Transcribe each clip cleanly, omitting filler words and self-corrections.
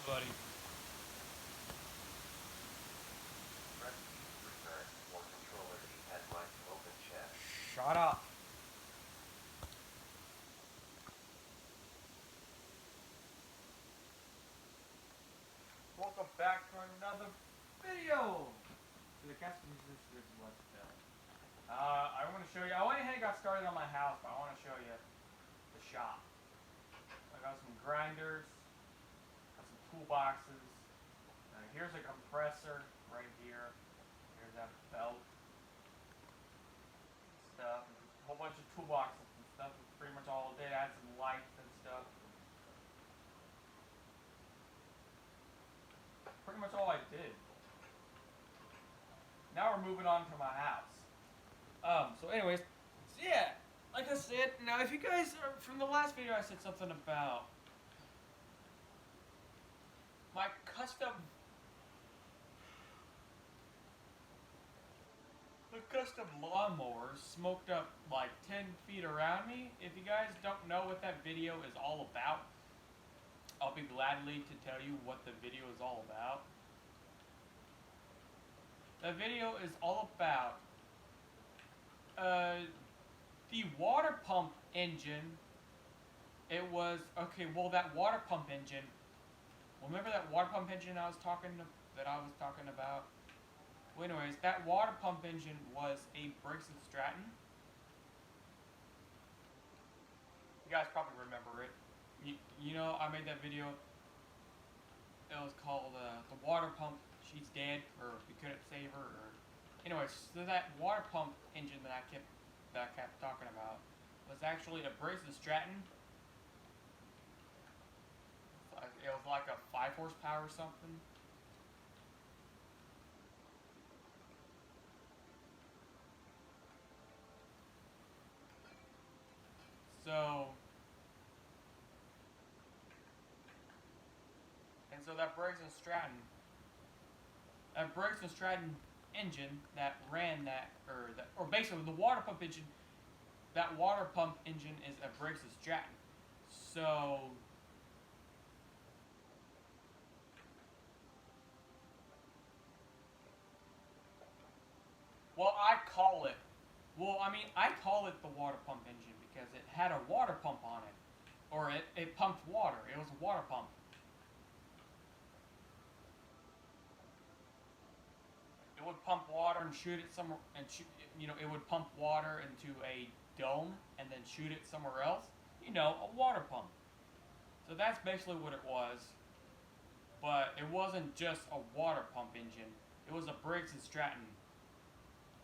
buddy. Press E to return, or controller D-pad line to open chat. Shut up. Welcome back to another video. To the Cast Resistors Let's Tell. I want to show you. I went ahead and got started on my house, but I want to show you the shop. I got some grinders, got some toolboxes. Here's a compressor right here. Here's that belt. Stuff. And a whole bunch of toolboxes and stuff. That's pretty much all it did. Add some lights and stuff. Pretty much all I did. Now we're moving on to my house. So anyways, so yeah, like I said, now if you guys are, from the last video I said something about my custom lawnmowers smoked up like 10 feet around me. If you guys don't know what that video is all about, I'll be gladly to tell you what the video is all about. The video is all about the water pump engine. It was okay. Well, that water pump engine. Remember that water pump engine I was talking about? Well, anyways, that water pump engine was a Briggs & Stratton. You guys probably remember it. You know, I made that video. It was called the water pump. She's dead, or we couldn't save her. Or anyways, so that water pump engine that I kept talking about was actually a Briggs & Stratton. It was like a 5 horsepower or something. So that Briggs & Stratton engine that ran or basically the water pump engine, that water pump engine is a Briggs & Stratton. So I call it the water pump engine because it had a water pump on it. Or it pumped water. It was a water pump. It would pump water and shoot it somewhere, and it would pump water into a dome and then shoot it somewhere else. A water pump. So that's basically what it was. But it wasn't just a water pump engine. It was a Briggs & Stratton.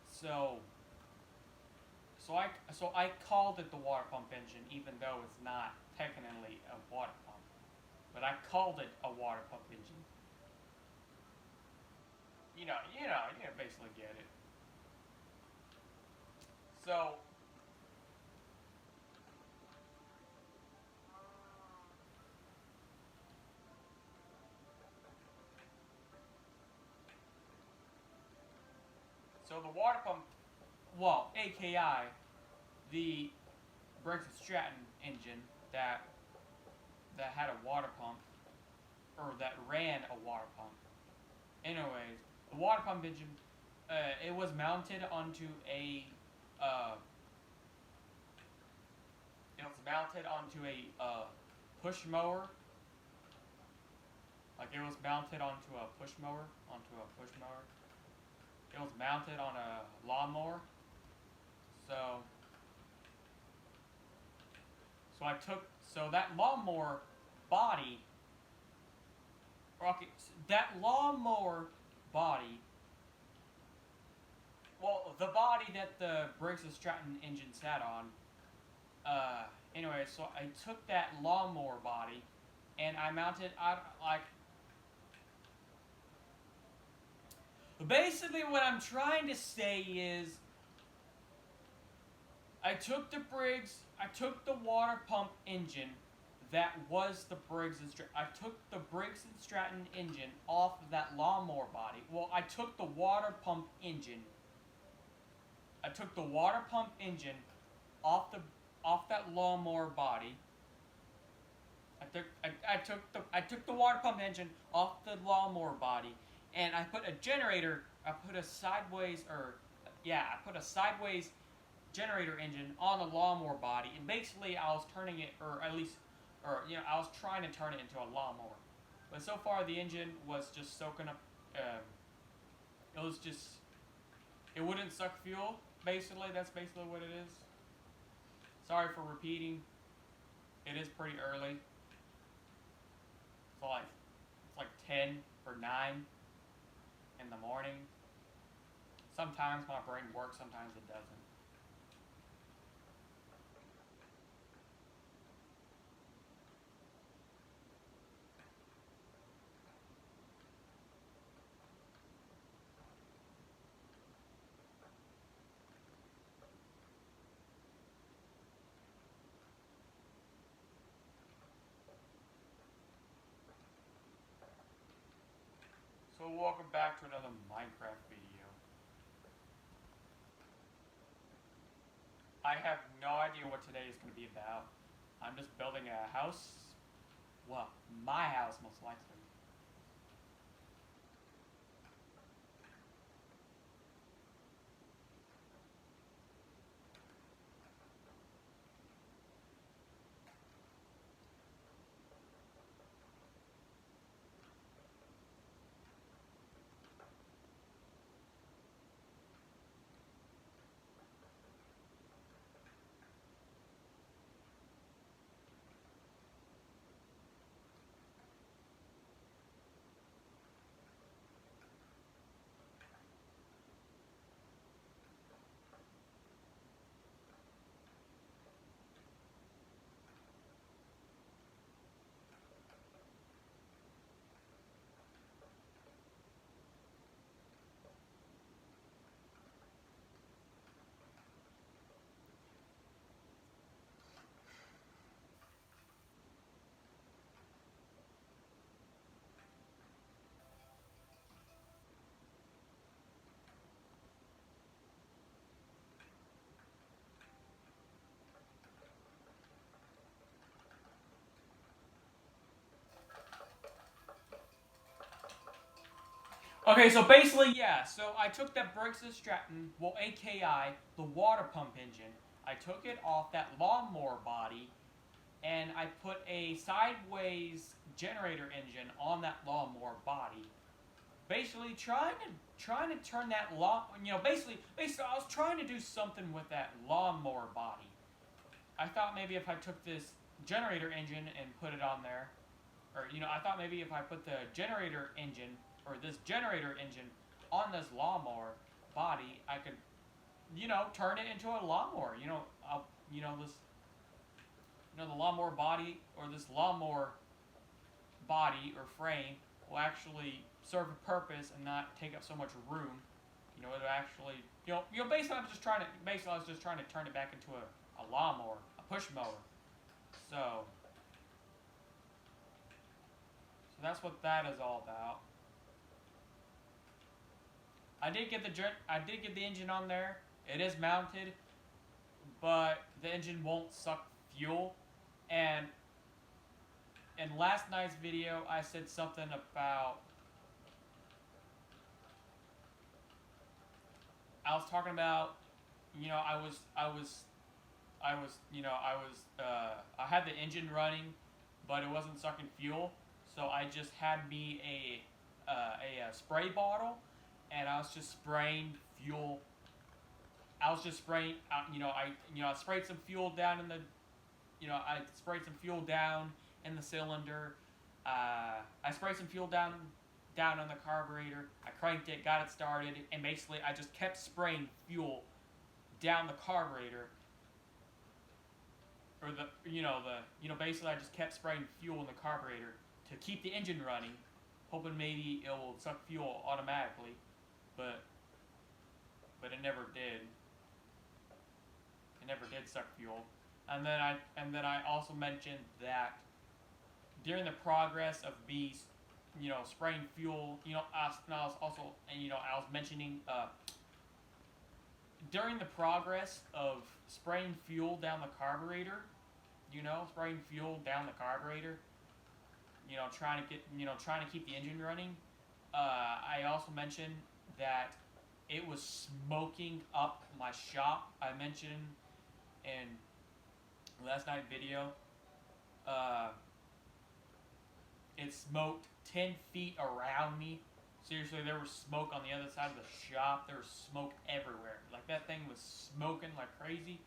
So I called it the water pump engine, even though it's not technically a water pump. But I called it a water pump engine. You basically get it. So the water pump, well, AKI, the Briggs & Stratton engine that had a water pump, or that ran a water pump. Anyways, the water pump engine, it was mounted onto a push mower. Like it was mounted onto a push mower. It was mounted on a lawnmower. So that lawnmower body. Okay, that lawnmower body. Well, the body that the Briggs & Stratton engine sat on. Anyway, so I took that lawnmower body, and I mounted Basically, what I'm trying to say is, I took the water pump engine that was the Briggs & Stratton. I took the Briggs & Stratton engine off of that lawnmower body. Well, I took the water pump engine. I took the water pump engine off that lawnmower body. I took the water pump engine off the lawnmower body, and I put a generator. I put a sideways generator engine on the lawnmower body, and basically I was turning it, I was trying to turn it into a lawnmower. But so far the engine was just soaking up. It wouldn't suck fuel. Basically, that's basically what it is. Sorry for repeating. It is pretty early. It's like 10 or 9 in the morning. Sometimes my brain works, sometimes it doesn't. So welcome back to another Minecraft video. I have no idea what today is going to be about. I'm just building a house. Well, my house most likely. Okay, so basically, yeah. So I took that Briggs & Stratton, well, AKI, the water pump engine. I took it off that lawnmower body, and I put a sideways generator engine on that lawnmower body. Basically, trying to turn that basically, I was trying to do something with that lawnmower body. I thought maybe if I took this generator engine and put it on there, I thought maybe if I put the generator engine or this generator engine on this lawnmower body, I could, turn it into a lawnmower. The lawnmower body or this lawnmower body or frame will actually serve a purpose and not take up so much room. It'll actually, basically I was just trying to turn it back into a lawnmower, a push mower. So that's what that is all about. I did get the engine on there. It is mounted, but the engine won't suck fuel. And in last night's video, I said something about I was talking about, I had the engine running, but it wasn't sucking fuel. So I just had me a spray bottle, and I was just spraying fuel. I was just spraying, I sprayed some fuel down in the, I sprayed some fuel down in the cylinder. I sprayed some fuel down on the carburetor. I cranked it, got it started, and basically I just kept spraying fuel down the carburetor. Or basically I just kept spraying fuel in the carburetor to keep the engine running, hoping maybe it will suck fuel automatically, but it never did. It never did suck fuel. And then I also mentioned that during the progress of me, spraying fuel, I was mentioning during the progress of spraying fuel down the carburetor, trying to keep the engine running. I also mentioned that it was smoking up my shop. I mentioned in last night's video. It smoked 10 feet around me. Seriously, there was smoke on the other side of the shop. There was smoke everywhere. Like, that thing was smoking like crazy.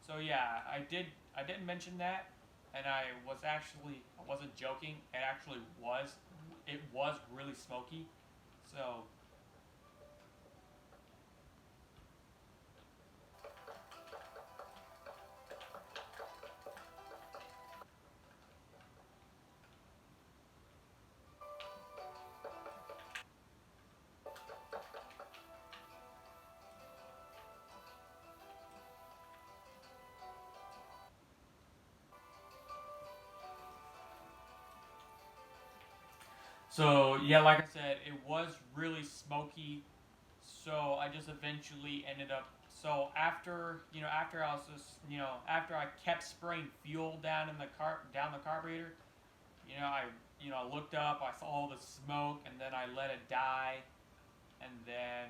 So yeah, I didn't mention that, and I wasn't joking. It was really smoky. So yeah, like I said, it was really smoky. So I just eventually ended up. So after I was just, after I kept spraying fuel down the carburetor, I looked up, I saw all the smoke, and then I let it die, and then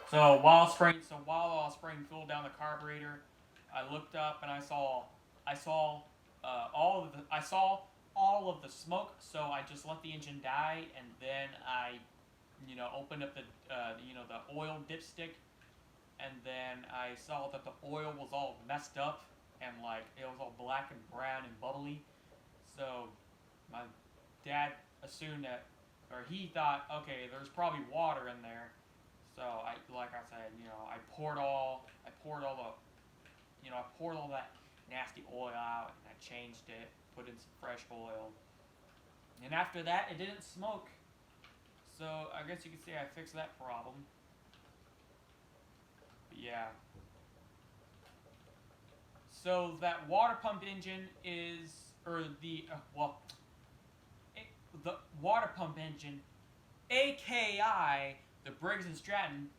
while I was spraying fuel down the carburetor, I looked up and I saw I saw all of the smoke. So I just let the engine die, and then I opened up the oil dipstick, and then I saw that the oil was all messed up and like it was all black and brown and bubbly. So my dad assumed that, or he thought, okay, there's probably water in there. So like I said, I poured all that nasty oil out, and I changed it, put in some fresh oil, and after that, it didn't smoke. So I guess you could say I fixed that problem. But yeah. So that water pump engine is, or the water pump engine, aka the Briggs and Stratton,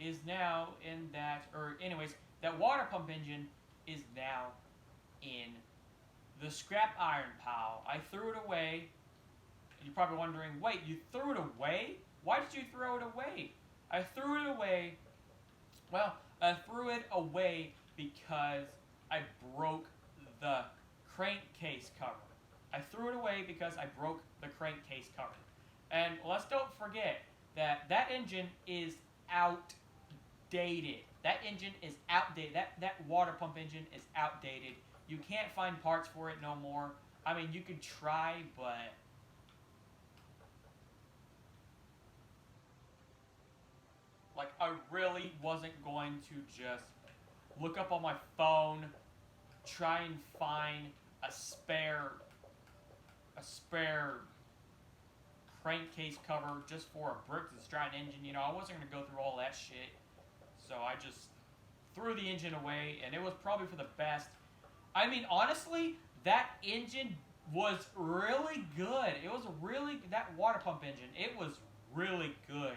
is now in that, or anyways, that water pump engine is now in the scrap iron pile. I threw it away. You're probably wondering, wait, you threw it away? Why did you throw it away? I threw it away. Well, I threw it away because I broke the crankcase cover. I threw it away because I broke the crankcase cover. And let's don't forget that that engine is outdated. That engine is outdated. That water pump engine is outdated. You can't find parts for it no more. I mean, you could try, but like, I really wasn't going to just look up on my phone, try and find a spare crankcase cover just for a Briggs and Stratton engine. I wasn't going to go through all that shit. So I just threw the engine away, and it was probably for the best. I mean, honestly, that engine was really good. That water pump engine, it was really good.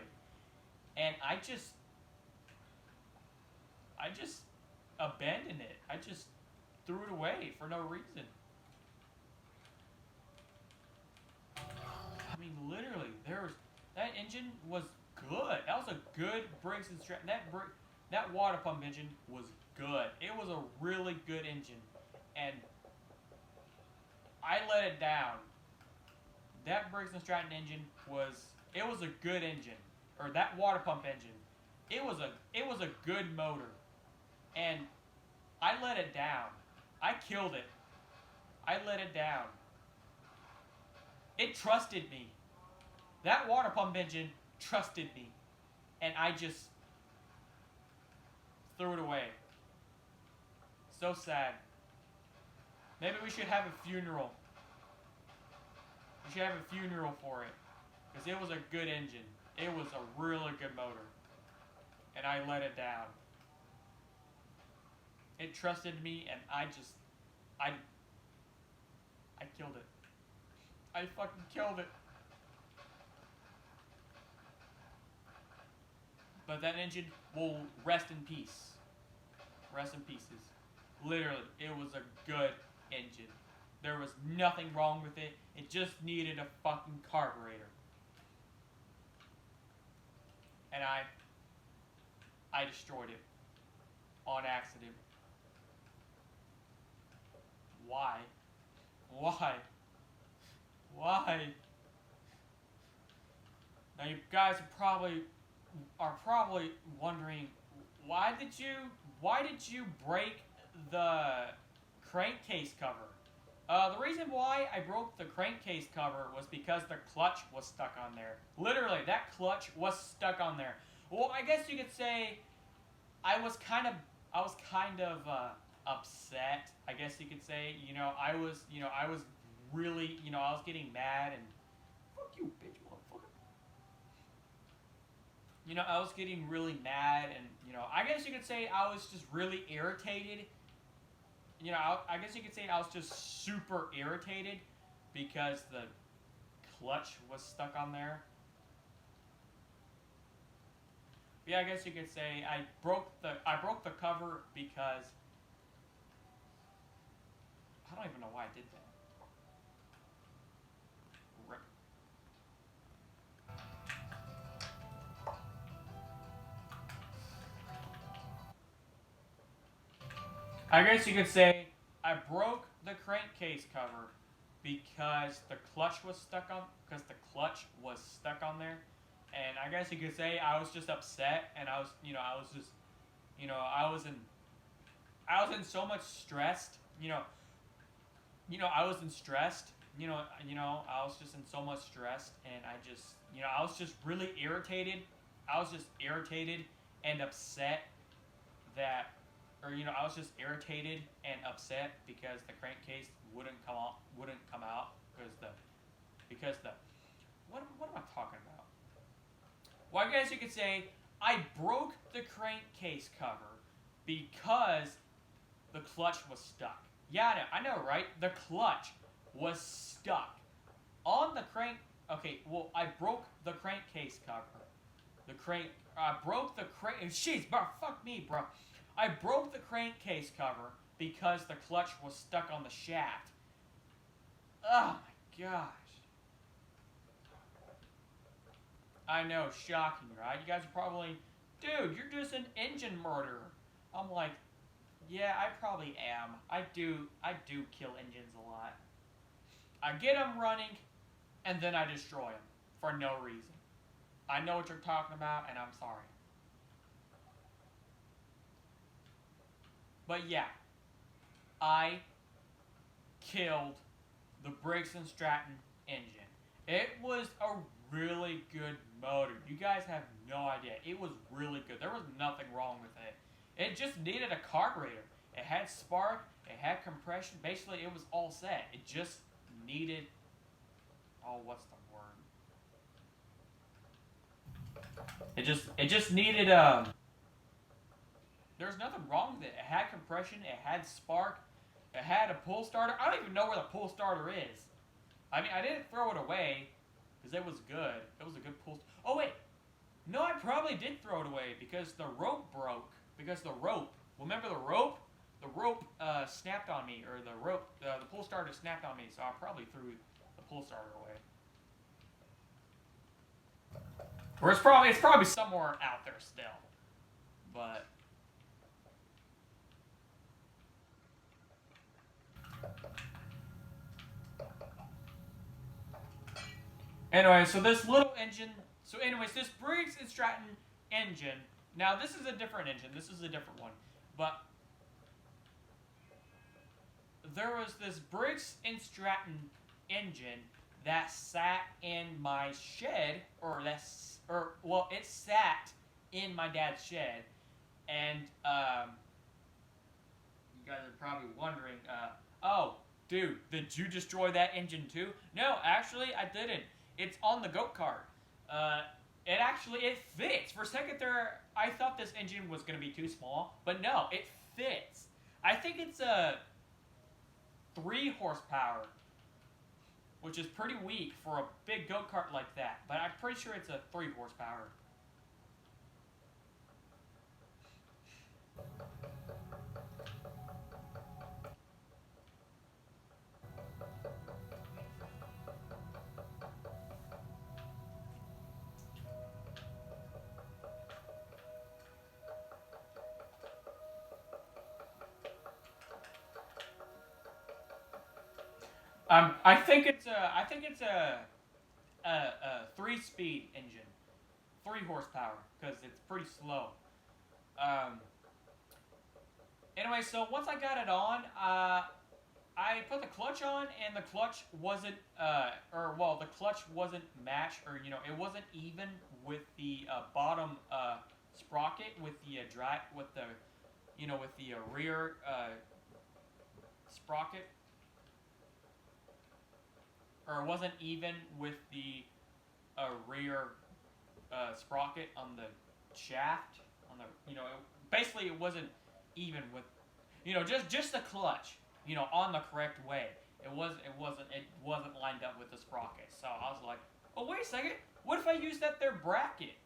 And I just abandoned it. I just threw it away for no reason. I mean, literally, that engine was good. That was a good Briggs and Stratton. That water pump engine was good. It was a really good engine, and I let it down. That Briggs and Stratton engine was a good engine, or that water pump engine. It was a good motor, and I let it down. I killed it. I let it down. It trusted me. That water pump engine trusted me, and I just threw it away. So sad. Maybe we should have a funeral. We should have a funeral for it, because it was a good engine. It was a really good motor, and I let it down. It trusted me, and I killed it. I fucking killed it. But that engine will rest in peace. Rest in pieces. Literally, it was a good engine. There was nothing wrong with it. It just needed a fucking carburetor. And I destroyed it on accident. Why? Why? Why? Now you guys are probably wondering, why did you break the crankcase cover? The reason why I broke the crankcase cover was because the clutch was stuck on there. Literally, that clutch was stuck on there. Well, I guess you could say I was kind of upset. I guess you could say, I was really, I was getting mad and fuck you, bitch, motherfucker. I was getting really mad and, I guess you could say I was just really irritated. I guess you could say I was just super irritated because the clutch was stuck on there. Yeah, I guess you could say I broke the cover because I don't even know why I did that. I guess you could say I broke the crankcase cover because the clutch was stuck on there, and I guess you could say I was just upset, and I was in so much stressed, I was in stressed, I was just in so much stress, and I was just really irritated. I was just irritated and upset I was just irritated and upset because the crankcase wouldn't come out because the what am I talking about? Well, I guess you could say I broke the crankcase cover because the clutch was stuck. Yeah, I know, right? The clutch was stuck on the crank. Okay, well, I broke the crankcase cover. I broke the crank. Jeez, bro, fuck me, bro. I broke the crankcase cover because the clutch was stuck on the shaft. Oh my gosh. I know, shocking, right? You guys are probably, dude, you're just an engine murderer. I'm like, yeah, I probably am. I do kill engines a lot. I get them running, and then I destroy them for no reason. I know what you're talking about, and I'm sorry. But yeah, I killed the Briggs & Stratton engine. It was a really good motor. You guys have no idea. It was really good. There was nothing wrong with it. It just needed a carburetor. It had spark. It had compression. Basically, it was all set. It just needed... Oh, what's the word? It just needed... There's nothing wrong with it. It had compression. It had spark. It had a pull starter. I don't even know where the pull starter is. I mean, I didn't throw it away because it was good. It was a good pull. Oh, wait. No, I probably did throw it away because the rope broke. Because the rope. Remember the rope? The rope snapped on me. Or the pull starter snapped on me. So I probably threw the pull starter away. Or it's probably somewhere out there still. But... Anyway, so this little engine... So anyways, this Briggs & Stratton engine... Now, this is a different engine. This is a different one. But... There was this Briggs & Stratton engine that sat in my shed, it sat in my dad's shed, and, you guys are probably wondering, oh, dude, did you destroy that engine too? No, actually, I didn't. It's on the goat cart. It fits. For a second there, I thought this engine was going to be too small, but no, it fits. I think it's a 3 horsepower, which is pretty weak for a big goat cart like that, but I'm pretty sure it's a 3 horsepower. I think it's a 3-speed engine, 3 horsepower, because it's pretty slow. Anyway, so once I got it on, I put the clutch on, and the clutch wasn't, the clutch wasn't matched, or it wasn't even with the bottom sprocket with the rear sprocket, or it wasn't even with the rear sprocket on the shaft, on the basically it wasn't even with just the clutch on the correct way. It wasn't lined up with the sprocket. So I was like, oh, wait a second, what if I use that there bracket?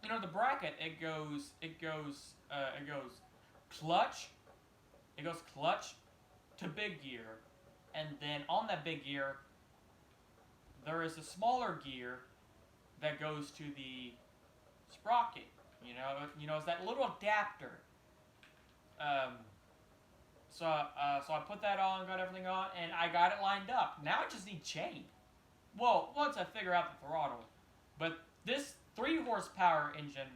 The bracket, it goes clutch to big gear, and then on that big gear there is a smaller gear that goes to the sprocket. It's that little adapter. So I put that on, got everything on, and I got it lined up. Now I just need chain. Well, once I figure out the throttle. But this 3 horsepower engine.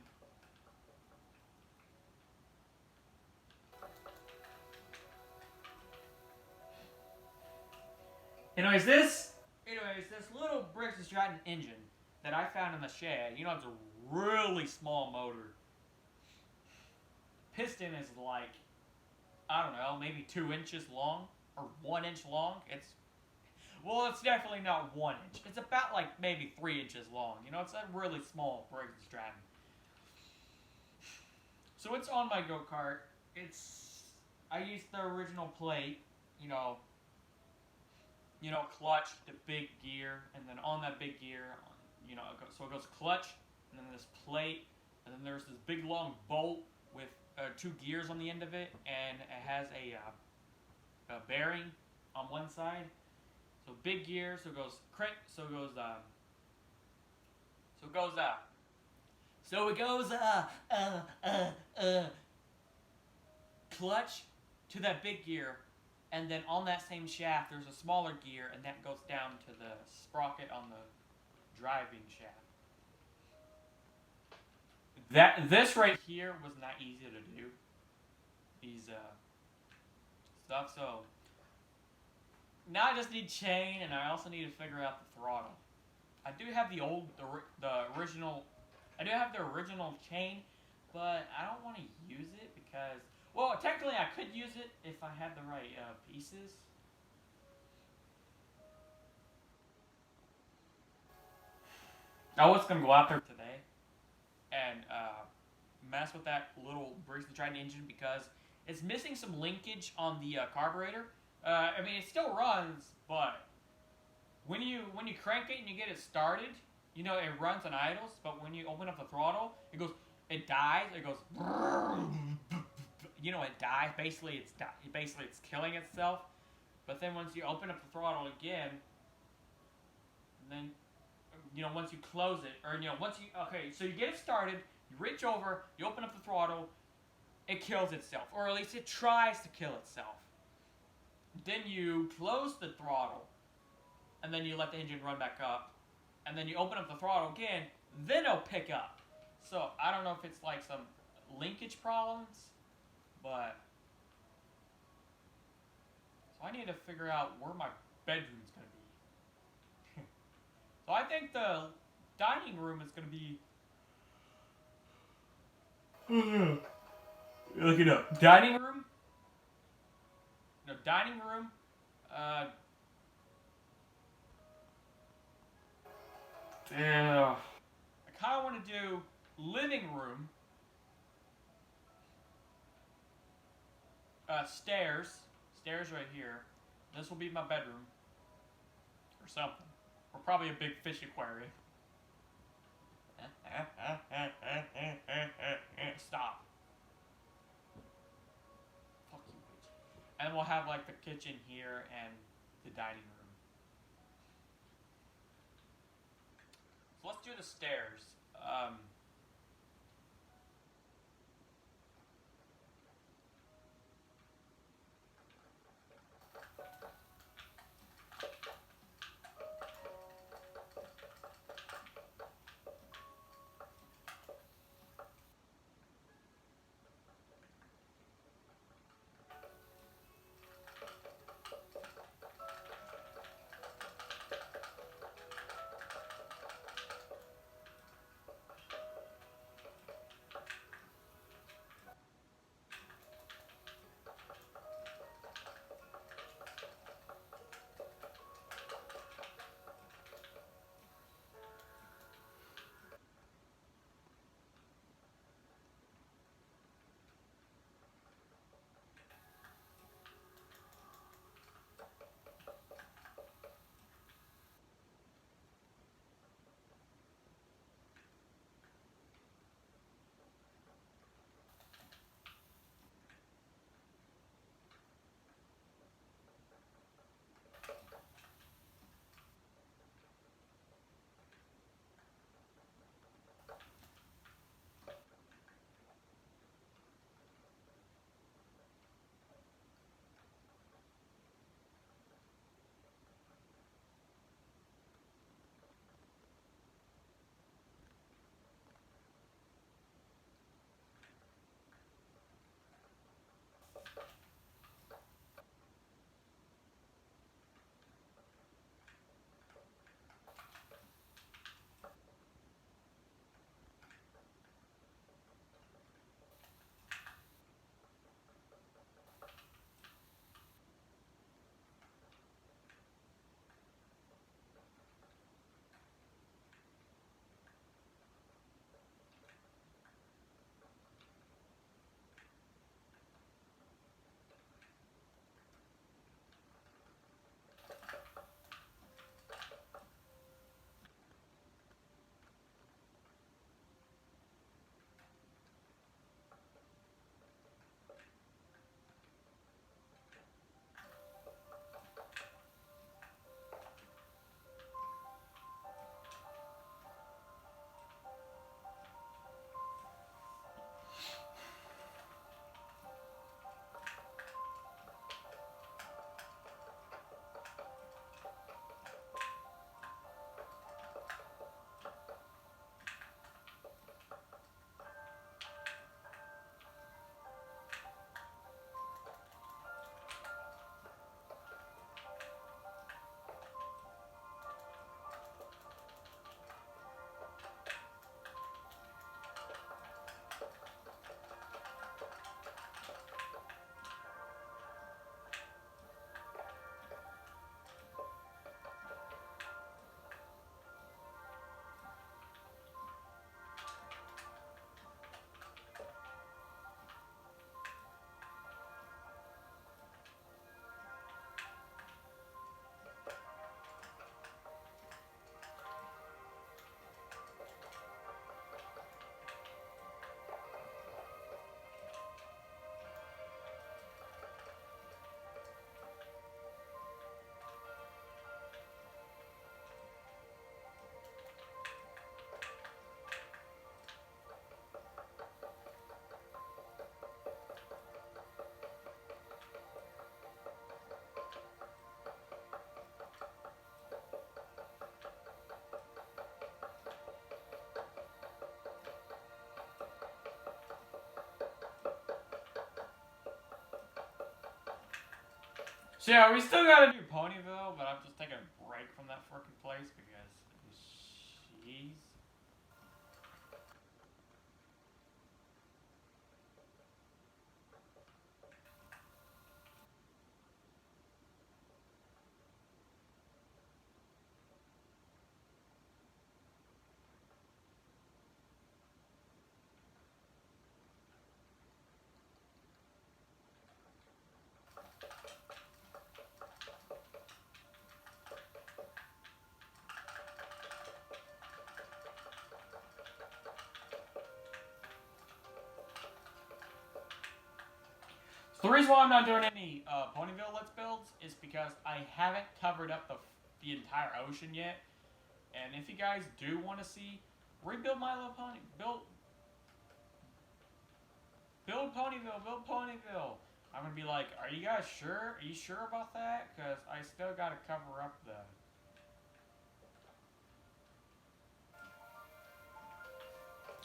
Anyways, this little Briggs & Stratton engine that I found in the shed, it's a really small motor. Piston is like, I don't know, maybe 2 inches long or 1 inch long. It's definitely not 1 inch. It's about like maybe 3 inches long. It's a really small Briggs & Stratton. So it's on my go-kart. I used the original plate, clutch to big gear, and then on that big gear, so it goes clutch, and then this plate, and then there's this big long bolt with 2 gears on the end of it, and it has a bearing on one side. So big gear, so it goes clutch to that big gear, and then on that same shaft there's a smaller gear, and that goes down to the sprocket on the driving shaft. This right here was not easy to do. These stuff. So now I just need chain, and I also need to figure out the throttle. I do have the original. I do have the original chain, but I don't want to use it because, well, technically I could use it if I had the right pieces. I was gonna go out there today and mess with that little Briggs & Stratton engine because it's missing some linkage on the carburetor. It still runs, but when you crank it and you get it started, it runs on idles. But when you open up the throttle, it dies. It goes, it dies. Basically, it's killing itself. But then once you open up the throttle again, and then once you close it, or so you get it started, you reach over, you open up the throttle, it kills itself, or at least it tries to kill itself. Then you close the throttle, and then you let the engine run back up, and then you open up the throttle again, then it'll pick up. So I don't know if it's like some linkage problems, but so I need to figure out where my bedroom's gonna be. So I think the dining room is gonna be. Look it up. Dining room. No, dining room. Yeah. I kind of want to do living room. Stairs. Stairs right here. This will be my bedroom. Or something. Or probably a big fish aquarium. Stop. Fuck you, bitch. And we'll have like the kitchen here and the dining room. So let's do the stairs. So yeah, we still gotta do Ponyville, but I'm just taking a break from that freaking place because, jeez. So the reason why I'm not doing any Ponyville Let's Builds is because I haven't covered up the entire ocean yet. And if you guys do want to see rebuild My Little Pony, build Ponyville, I'm gonna be like, are you guys sure? Are you sure about that? Because I still gotta cover up the.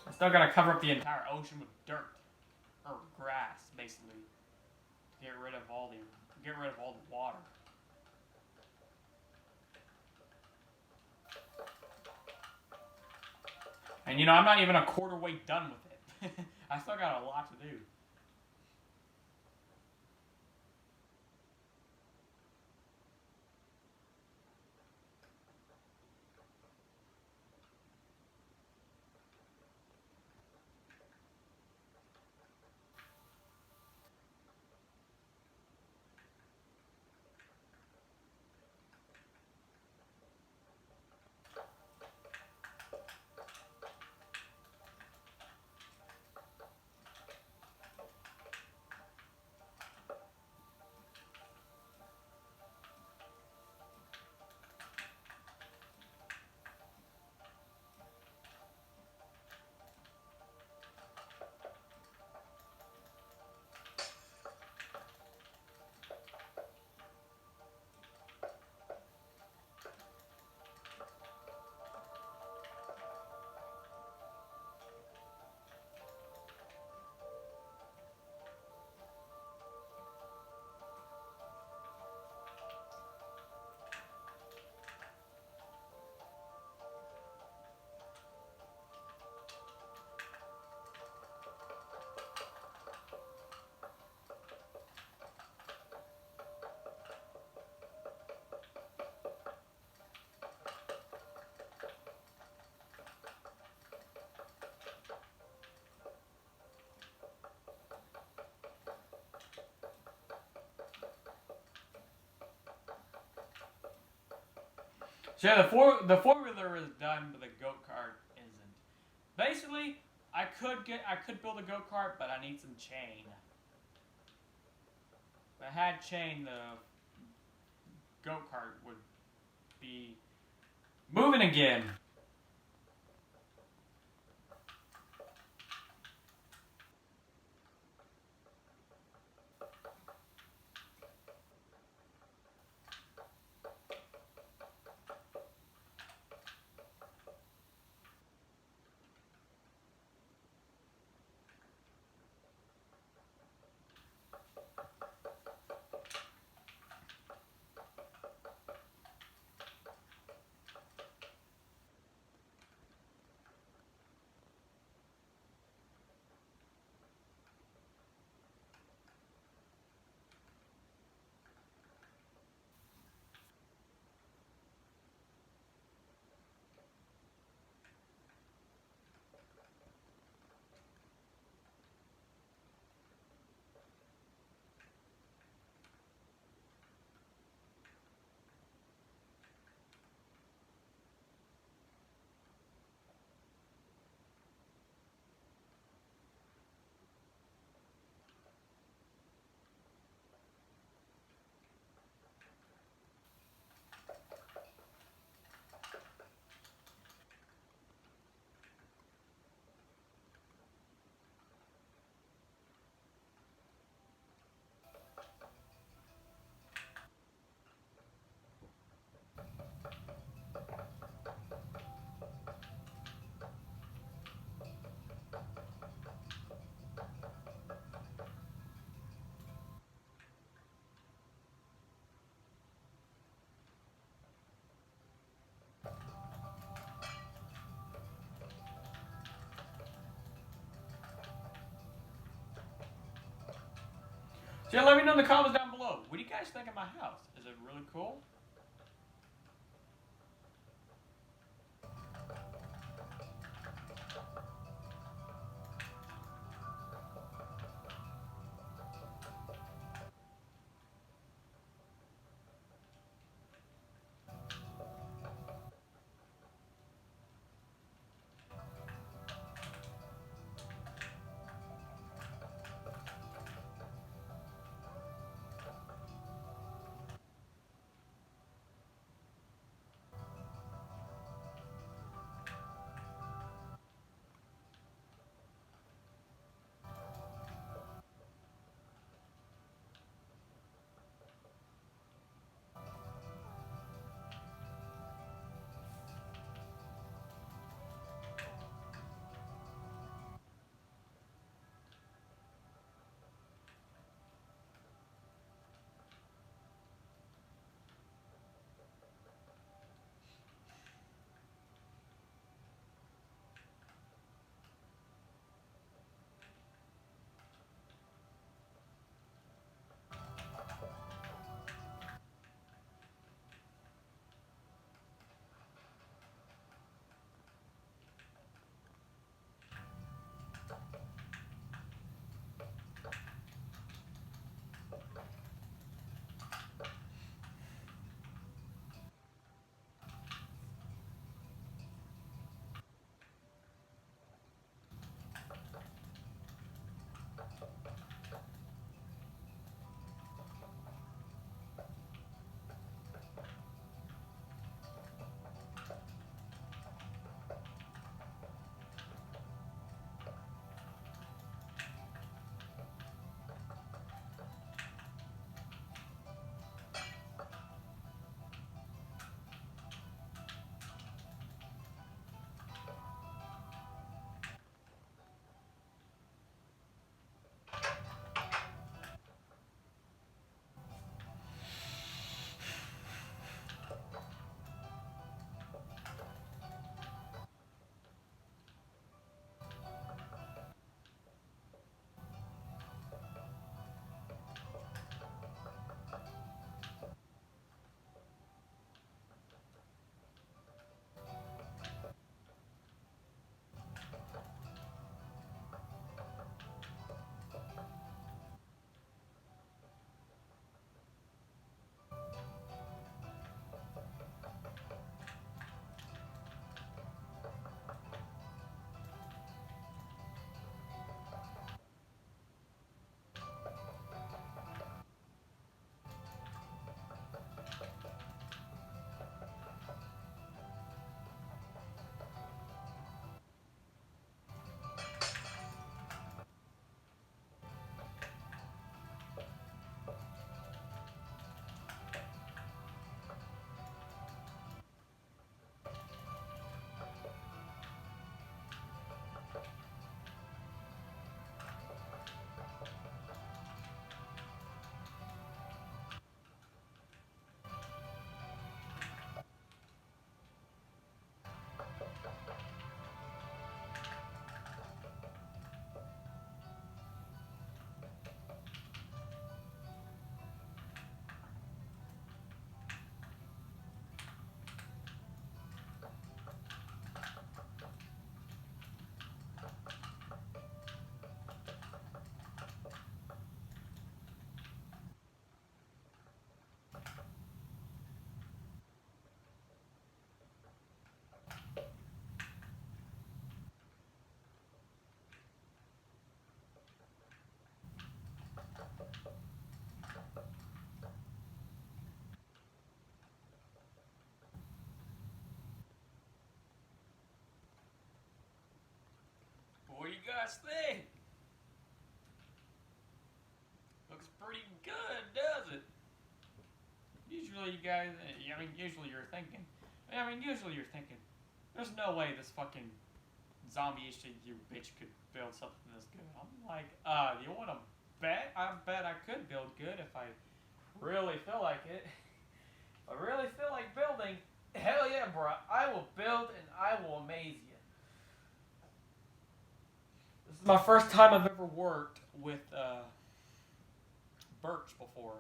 I still gotta cover up the entire ocean with dirt or grass, basically, to get rid of all the water. And you know, I'm not even a quarter way done with it. I still got a lot to do. So yeah, the four wheeler is done, but the go kart isn't. Basically, I could build a go kart, but I need some chain. If I had chain, the go kart would be moving again. So yeah, let me know in the comments down below. What do you guys think of my house? Is it really cool? What do you guys think? Looks pretty good, does it? Usually you guys, usually you're thinking, usually you're thinking, there's no way this fucking zombie you bitch could build something this good. I'm like, you wanna bet? I bet I could build good if I really feel like it. If I really feel like building, hell yeah, bro. I will build and I will amaze you. This is my first time I've ever worked with birch before.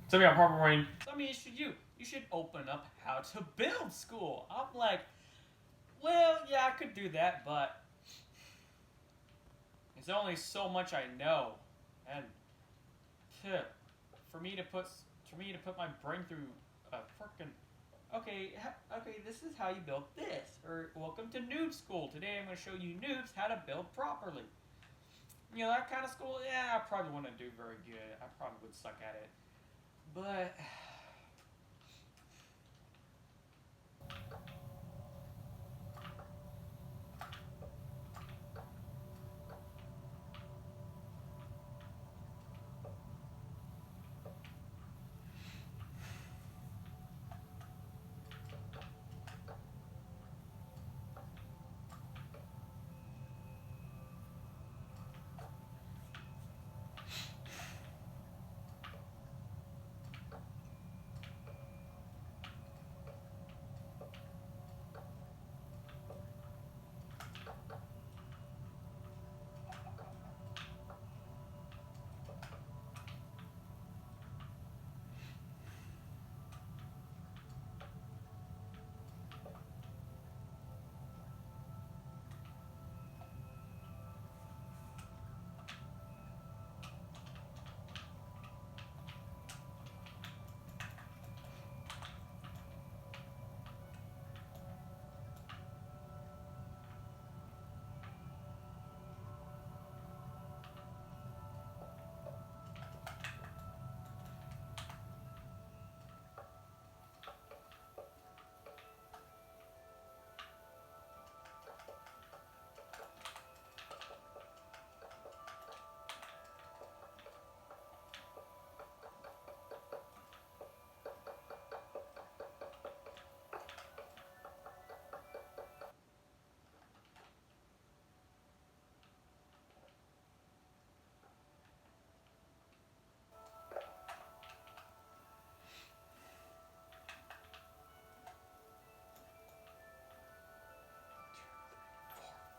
So yeah, proper rain. I mean, you should open up how to build school. I'm like, well, yeah, I could do that, but there's only so much I know, and for me to put my brain through a frickin' okay, this is how you build this, or welcome to noob school. Today I'm going to show you noobs how to build properly. You know, that kind of school, yeah, I probably wouldn't do very good. I probably would suck at it. But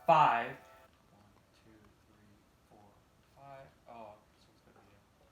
five. 1, 2, 3, 4, 5. Oh, this one's gonna be a 2.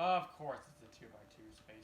Of course, it's a 2x2 spacing.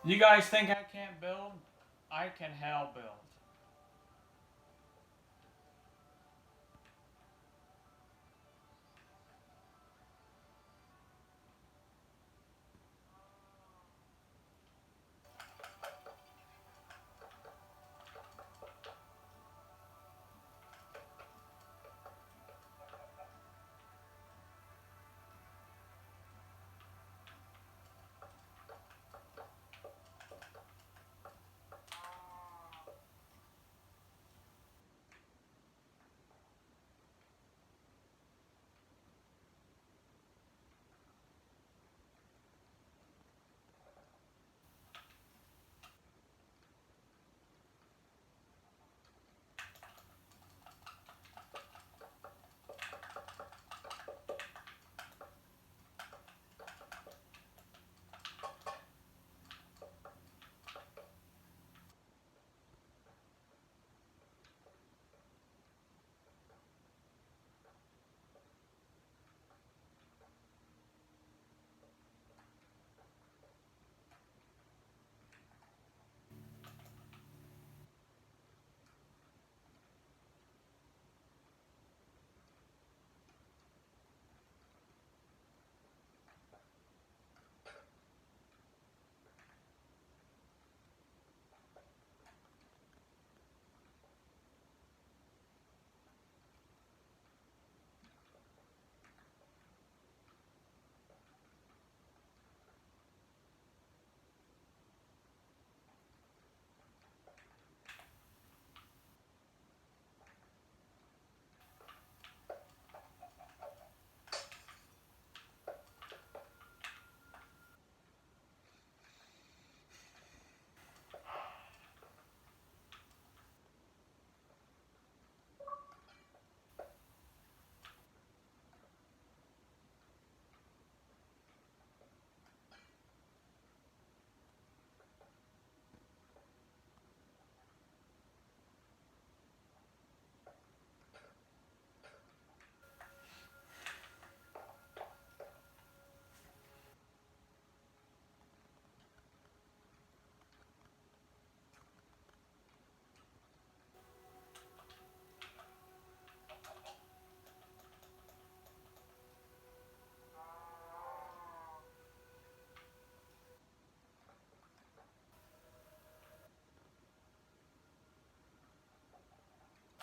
You guys think I can't build? I can hell build.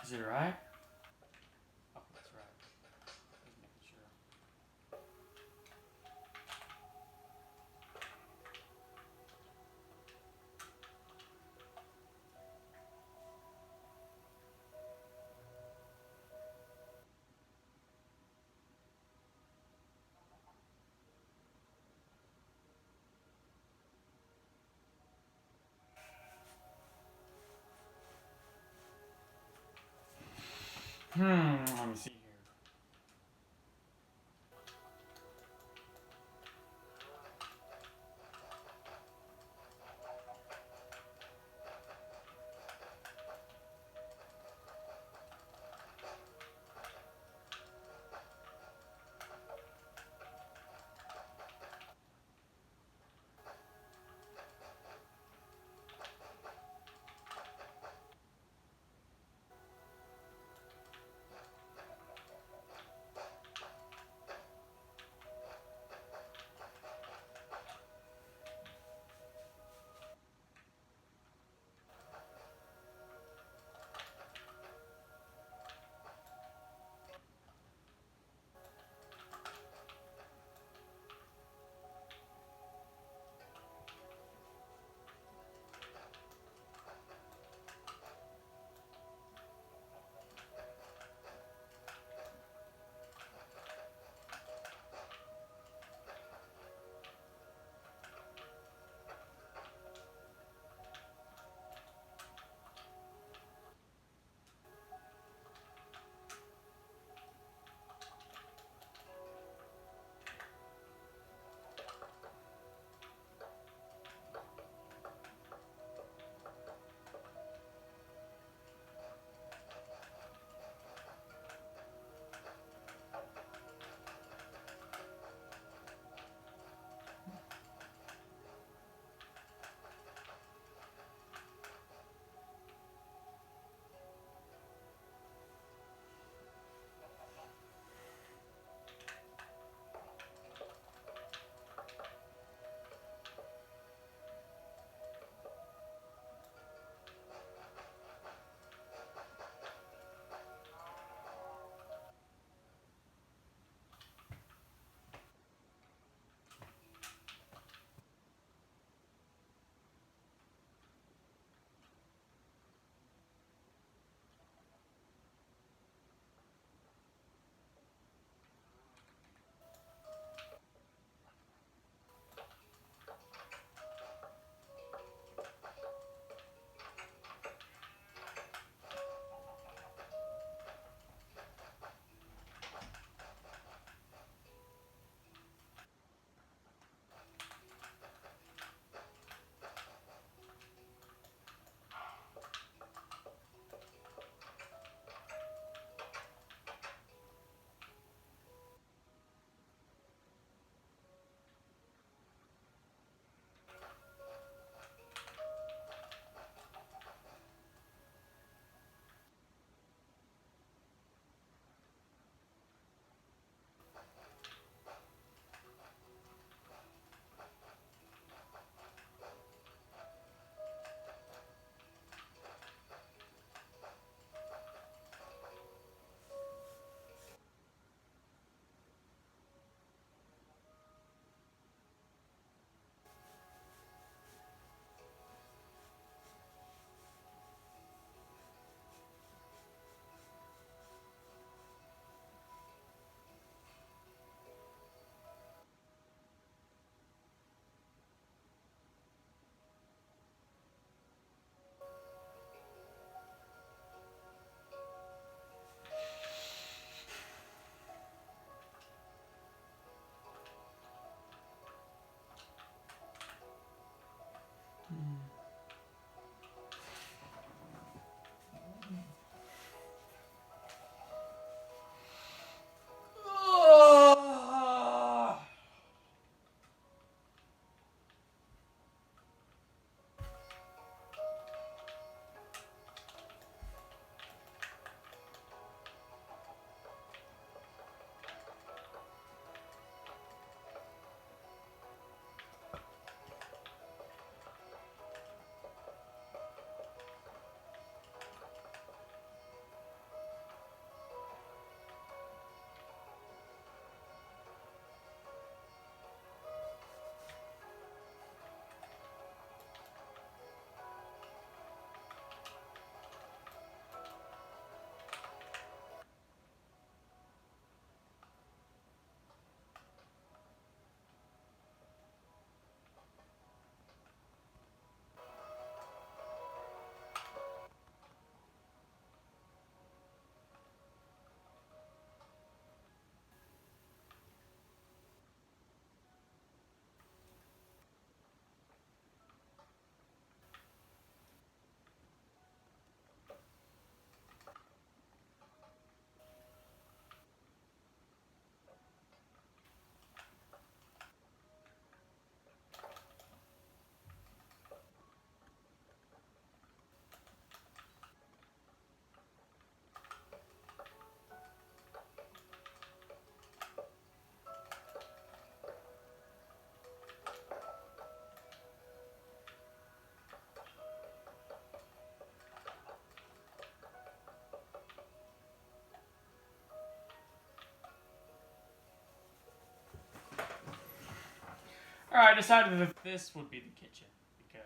Is it right? Oh, that's right. Just making sure. Let me see here. Alright, I decided that this would be the kitchen, because...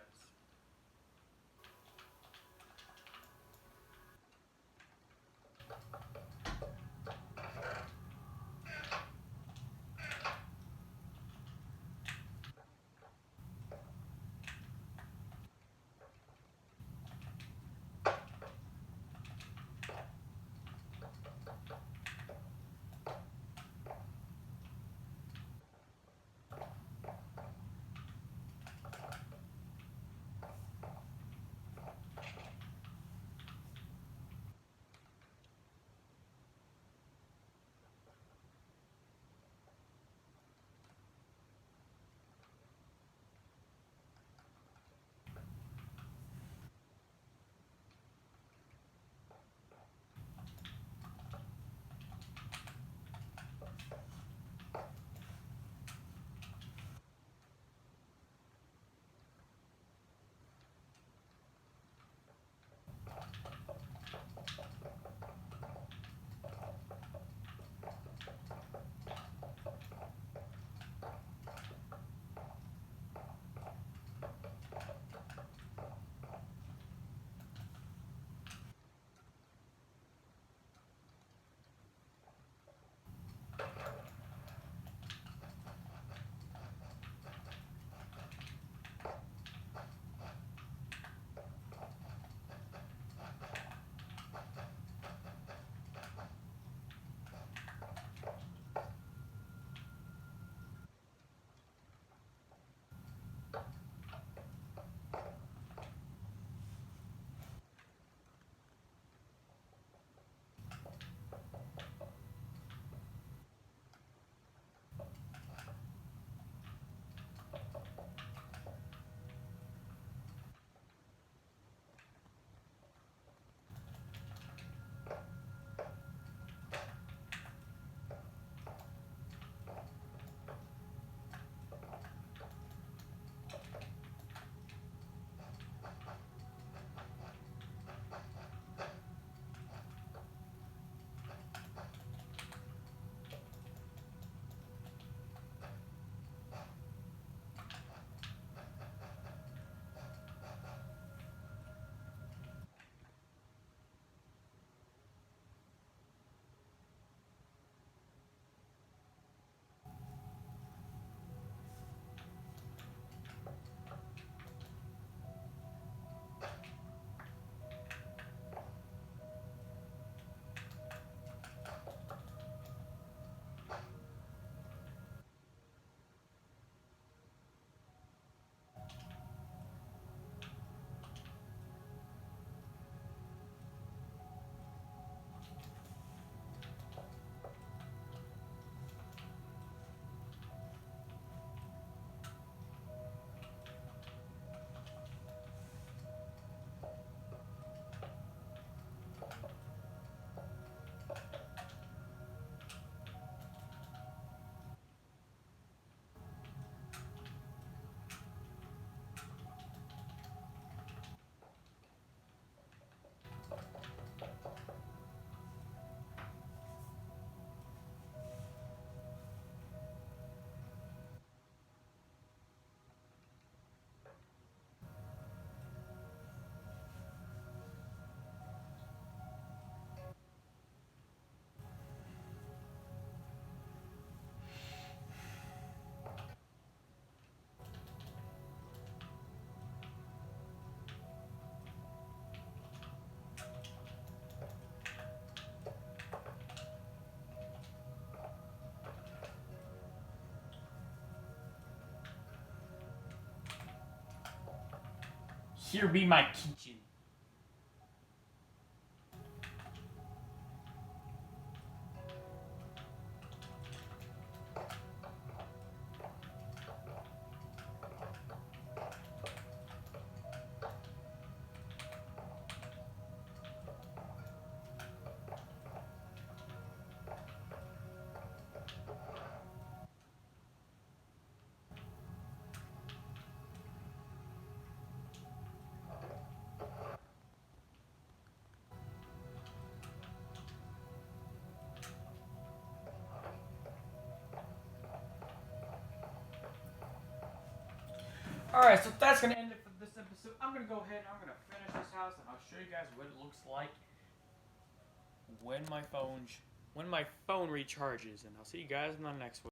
Here be my kitchen. Alright, so that's gonna end it for this episode. I'm gonna go ahead and I'm gonna finish this house and I'll show you guys what it looks like when my phone recharges, and I'll see you guys in the next one.